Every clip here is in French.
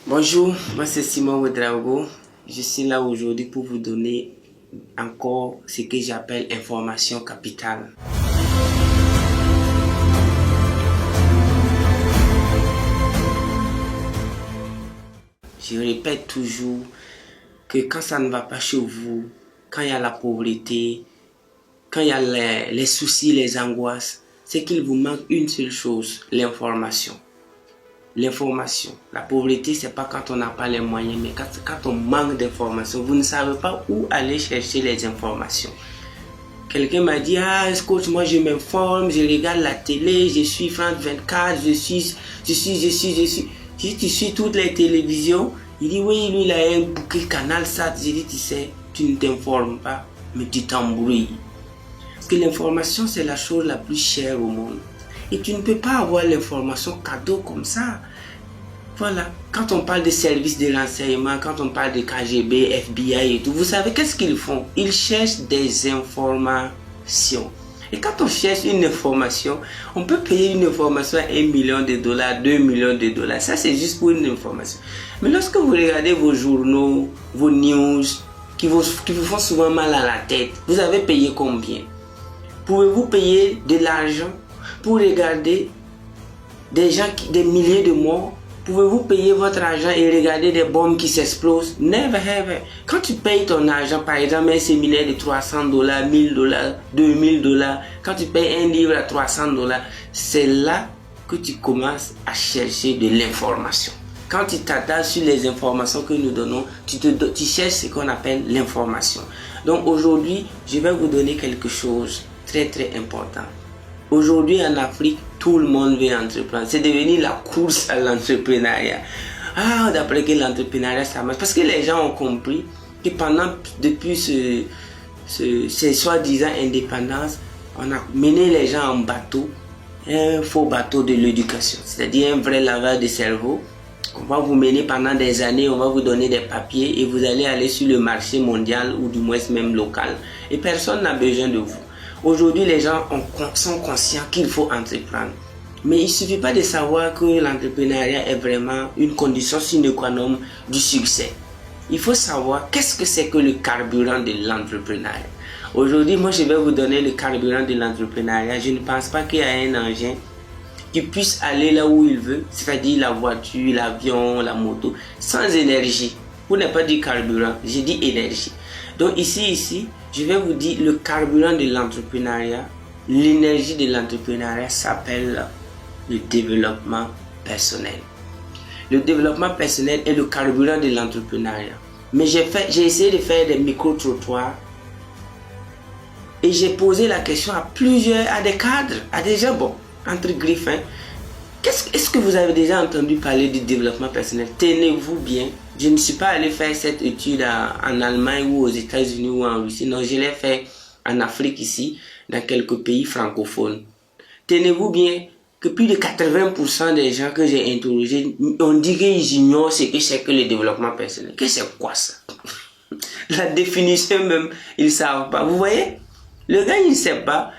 Bonjour, moi c'est Simon Ouedraogo. Je suis là aujourd'hui pour vous donner encore ce que j'appelle information capitale. Je répète toujours que quand ça ne va pas chez vous, quand il y a la pauvreté, quand il y a les soucis, les angoisses, c'est qu'il vous manque une seule chose, l'information. L'information. La pauvreté, c'est pas quand on n'a pas les moyens, mais quand on manque d'informations. Vous ne savez pas où aller chercher les informations. Quelqu'un m'a dit, coach, moi je m'informe, je regarde la télé, je suis France 24, je suis. Si tu suis toutes les télévisions, il dit, oui, lui il a un bouquet Canal Sat. J'ai dit, tu sais, tu ne t'informes pas, mais tu t'embrouilles. Parce que l'information, c'est la chose la plus chère au monde. Et tu ne peux pas avoir l'information cadeau comme ça. Voilà. Quand on parle de services de renseignement, quand on parle de KGB, FBI et tout, vous savez qu'est-ce qu'ils font? Ils cherchent des informations. Et quand on cherche une information, on peut payer une information à $1 million, $2 millions. Ça, c'est juste pour une information. Mais lorsque vous regardez vos journaux, vos news, qui vous font souvent mal à la tête, vous avez payé combien? Pouvez-vous payer de l'argent pour regarder des milliers de morts? Pouvez-vous payer votre argent et regarder des bombes qui s'explosent? Never ever. Quand tu payes ton argent, par exemple, un séminaire de $300, $1,000, $2,000, quand tu payes un livre à $300, c'est là que tu commences à chercher de l'information. Quand tu t'attaches sur les informations que nous donnons, tu cherches ce qu'on appelle l'information. Donc aujourd'hui, je vais vous donner quelque chose très très important. Aujourd'hui en Afrique, tout le monde veut entreprendre. C'est devenu la course à l'entrepreneuriat. D'après que l'entrepreneuriat ça marche. Parce que les gens ont compris que depuis ces soi-disant indépendance, on a mené les gens en bateau, un faux bateau de l'éducation. C'est-à-dire un vrai lavage de cerveau. On va vous mener pendant des années, on va vous donner des papiers et vous allez aller sur le marché mondial ou du moins même local. Et personne n'a besoin de vous. Aujourd'hui, les gens sont conscients qu'il faut entreprendre. Mais il ne suffit pas de savoir que l'entrepreneuriat est vraiment une condition sine qua non du succès. Il faut savoir qu'est-ce que c'est que le carburant de l'entrepreneuriat. Aujourd'hui, moi, je vais vous donner le carburant de l'entrepreneuriat. Je ne pense pas qu'il y a un engin qui puisse aller là où il veut, c'est-à-dire la voiture, l'avion, la moto, sans énergie. Vous n'avez pas dit carburant, j'ai dit énergie. Donc ici, je vais vous dire le carburant de l'entrepreneuriat, l'énergie de l'entrepreneuriat s'appelle le développement personnel. Le développement personnel est le carburant de l'entrepreneuriat. Mais j'ai essayé de faire des micro-trottoirs et j'ai posé la question à des cadres, à des gens, entre griffes. Est-ce que vous avez déjà entendu parler du développement personnel? Tenez-vous bien. Je ne suis pas allé faire cette étude en Allemagne ou aux États-Unis ou en Russie. Non, je l'ai fait en Afrique ici, dans quelques pays francophones. Tenez-vous bien que plus de 80% des gens que j'ai interrogés ont dit qu'ils ignorent ce que c'est que le développement personnel. Que c'est quoi ça? La définition même, ils ne savent pas. Vous voyez? Le gars, il ne sait pas.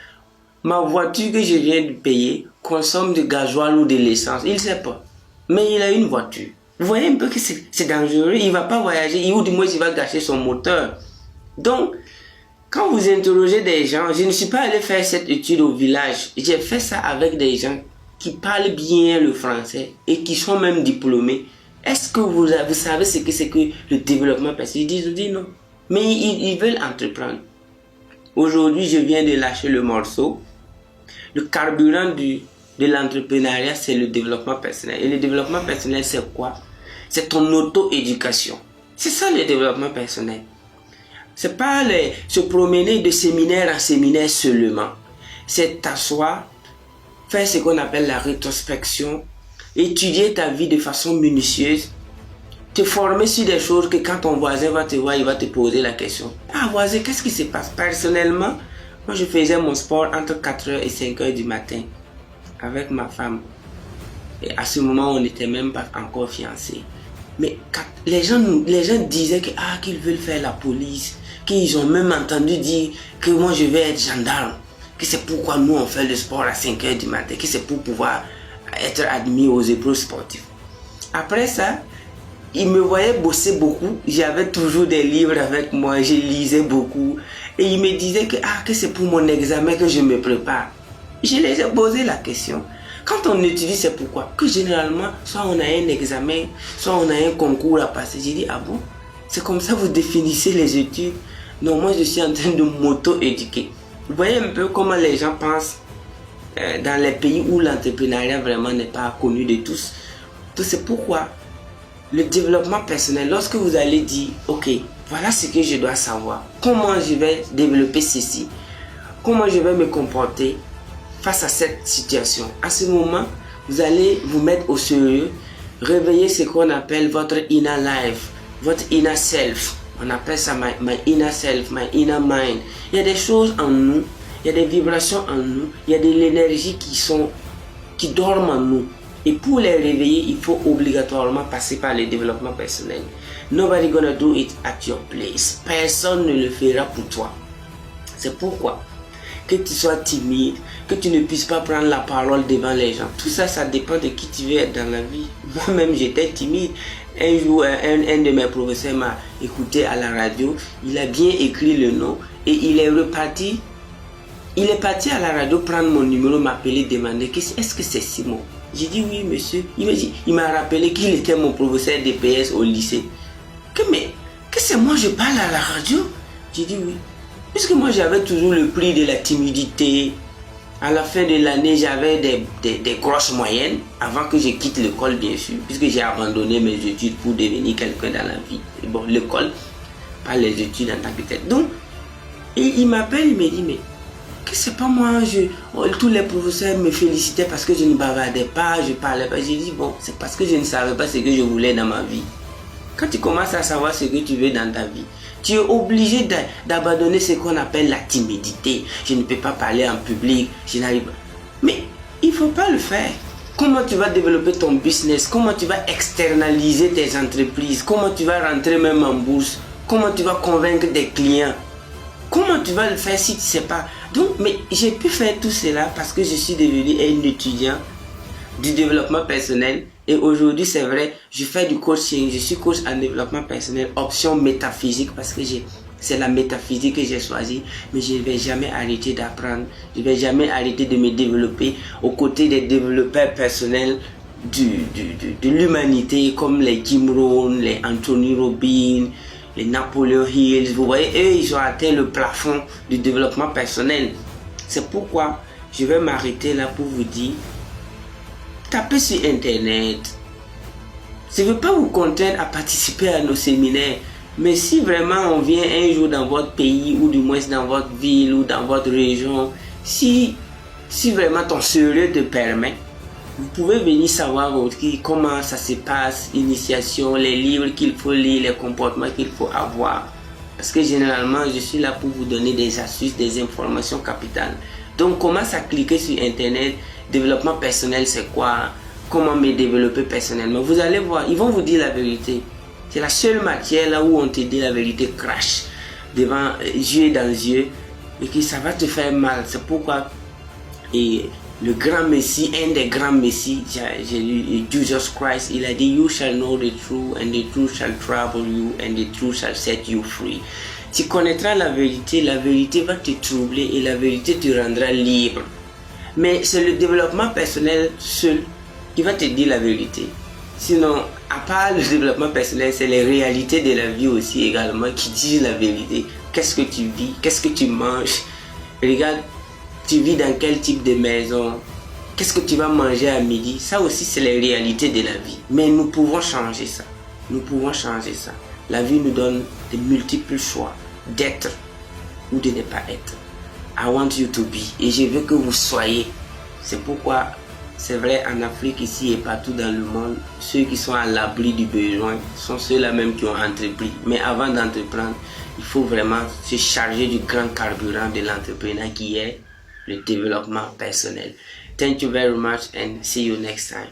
Ma voiture que je viens de payer consomme du gasoil ou de l'essence. Il ne sait pas. Mais il a une voiture. Vous voyez un peu que c'est dangereux. Il ne va pas voyager. Ou du moins, il va gâcher son moteur. Donc, quand vous interrogez des gens, je ne suis pas allé faire cette étude au village. J'ai fait ça avec des gens qui parlent bien le français et qui sont même diplômés. Est-ce que vous savez ce que c'est que le développement personnel? Ils disent non. Mais ils veulent entreprendre. Aujourd'hui, je viens de lâcher le morceau. Le carburant de l'entrepreneuriat, c'est le développement personnel. Et le développement personnel, c'est quoi? C'est ton auto-éducation. C'est ça le développement personnel. C'est pas se promener de séminaire en séminaire seulement. C'est t'asseoir, faire ce qu'on appelle la rétrospection, étudier ta vie de façon minutieuse, te former sur des choses que quand ton voisin va te voir, il va te poser la question. Voisin, qu'est-ce qui se passe? Personnellement, moi je faisais mon sport entre 4h et 5h du matin avec ma femme. Et à ce moment, on n'était même pas encore fiancés. Mais les gens disaient qu'ils veulent faire la police, qu'ils ont même entendu dire que moi je vais être gendarme, que c'est pourquoi nous on fait le sport à 5h du matin, que c'est pour pouvoir être admis aux épreuves sportives. Après ça, il me voyait bosser beaucoup. J'avais toujours des livres avec moi, je lisais beaucoup. Et il me disait que c'est pour mon examen que je me prépare. Je les ai posé la question. Quand on étudie, c'est pourquoi? Que généralement, soit on a un examen, soit on a un concours à passer. J'ai dit, ah bon? C'est comme ça que vous définissez les études? Non, moi je suis en train de m'auto-éduquer. Vous voyez un peu comment les gens pensent dans les pays où l'entrepreneuriat vraiment n'est pas connu de tous. Donc c'est pourquoi le développement personnel, lorsque vous allez dire, ok, voilà ce que je dois savoir, comment je vais développer ceci, comment je vais me comporter face à cette situation. À ce moment, vous allez vous mettre au sérieux, réveiller ce qu'on appelle votre inner life, votre inner self. On appelle ça my inner self, my inner mind. Il y a des choses en nous, il y a des vibrations en nous, il y a de l'énergie qui dorment en nous. Et pour les réveiller, il faut obligatoirement passer par le développement personnel. Nobody gonna do it at your place. Personne ne le fera pour toi. C'est pourquoi que tu sois timide, que tu ne puisses pas prendre la parole devant les gens. Tout ça, ça dépend de qui tu veux être dans la vie. Moi-même, j'étais timide. Un jour, un de mes professeurs m'a écouté à la radio. Il a bien écrit le nom et il est reparti. Il est parti à la radio prendre mon numéro, m'appeler, demander est-ce que c'est Simon? J'ai dit oui, monsieur. Il m'a rappelé qu'il était mon professeur DPS au lycée. Que c'est moi je parle à la radio? J'ai dit oui. Puisque moi j'avais toujours le prix de la timidité. À la fin de l'année, j'avais des grosses moyennes avant que je quitte l'école, bien sûr, puisque j'ai abandonné mes études pour devenir quelqu'un dans la vie. Et bon, l'école, pas les études en tant que tel. Donc, il m'appelle, il me dit, mais que c'est pas moi, tous les professeurs me félicitaient parce que je ne bavardais pas, je parlais pas. J'ai dit, bon, c'est parce que je ne savais pas ce que je voulais dans ma vie. Quand tu commences à savoir ce que tu veux dans ta vie, tu es obligé d'abandonner ce qu'on appelle la timidité. Je ne peux pas parler en public, je n'arrive pas. Mais il ne faut pas le faire. Comment tu vas développer ton business? Comment tu vas externaliser tes entreprises? Comment tu vas rentrer même en bourse? Comment tu vas convaincre des clients? Comment tu vas le faire si tu ne sais pas? Donc, mais j'ai pu faire tout cela parce que je suis devenu un étudiant du développement personnel. Et aujourd'hui, c'est vrai, je fais du coaching, je suis coach en développement personnel, option métaphysique, parce que c'est la métaphysique que j'ai choisi, mais je ne vais jamais arrêter d'apprendre, je ne vais jamais arrêter de me développer aux côtés des développeurs personnels de l'humanité, comme les Jim Rohn, les Anthony Robbins, les Napoleon Hill. Vous voyez, eux, ils ont atteint le plafond du développement personnel. C'est pourquoi je vais m'arrêter là pour vous dire, tapez sur internet. Je ne veux pas vous contraindre à participer à nos séminaires, mais si vraiment on vient un jour dans votre pays, ou du moins dans votre ville, ou dans votre région, si vraiment ton sérieux te permet, vous pouvez venir savoir comment ça se passe, l'initiation, les livres qu'il faut lire, les comportements qu'il faut avoir. Parce que généralement, je suis là pour vous donner des astuces, des informations capitales. Donc, commence à cliquer sur internet. Développement personnel, c'est quoi? Comment me développer personnellement? Vous allez voir, ils vont vous dire la vérité. C'est la seule matière là où on te dit la vérité crash devant yeux dans yeux et que ça va te faire mal. C'est pourquoi le grand Messie, un des grands Messies, j'ai lu Jesus Christ, il a dit You shall know the truth and the truth shall trouble you and the truth shall set you free. Tu connaîtras la vérité va te troubler et la vérité te rendra libre. Mais c'est le développement personnel seul qui va te dire la vérité. Sinon, à part le développement personnel, c'est les réalités de la vie aussi également qui disent la vérité. Qu'est-ce que tu vis? Qu'est-ce que tu manges? Regarde, tu vis dans quel type de maison? Qu'est-ce que tu vas manger à midi? Ça aussi, c'est les réalités de la vie. Mais nous pouvons changer ça. Nous pouvons changer ça. La vie nous donne de multiples choix d'être ou de ne pas être. I want you to be. Et je veux que vous soyez. C'est pourquoi, c'est vrai, en Afrique, ici et partout dans le monde, ceux qui sont à l'abri du besoin sont ceux-là même qui ont entrepris. Mais avant d'entreprendre, il faut vraiment se charger du grand carburant de l'entrepreneur qui est le développement personnel. Thank you very much and see you next time.